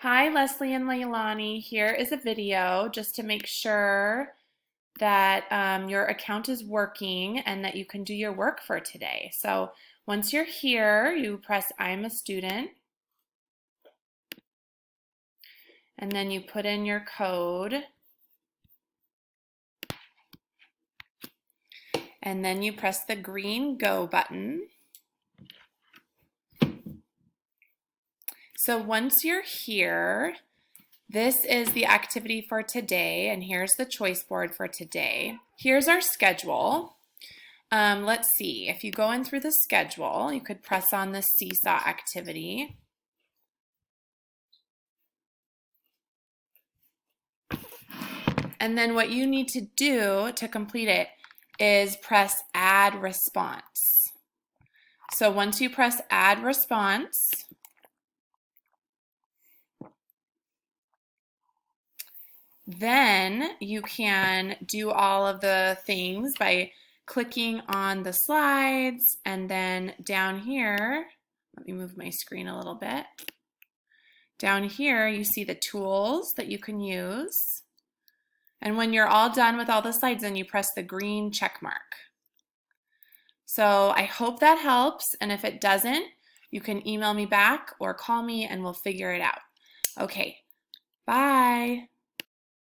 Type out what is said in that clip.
Hi, Leslie and Leilani. Here is a video just to make sure that your account is working and that you can do your work for today. So once you're here, you press I'm a student, and then you put in your code, and then you press the green go button. So once you're here, this is the activity for today, and here's the choice board for today. Here's our schedule. Let's see, if you go in through the schedule, you could press on the seesaw activity. And then what you need to do to complete it is press add response. So once you press add response, then you can do all of the things by clicking on the slides, and then down here, let me move my screen a little bit. Down here you see the tools that you can use. And when you're all done with all the slides, then you press the green check mark. So I hope that helps, and if it doesn't, you can email me back or call me and we'll figure it out. Okay, bye.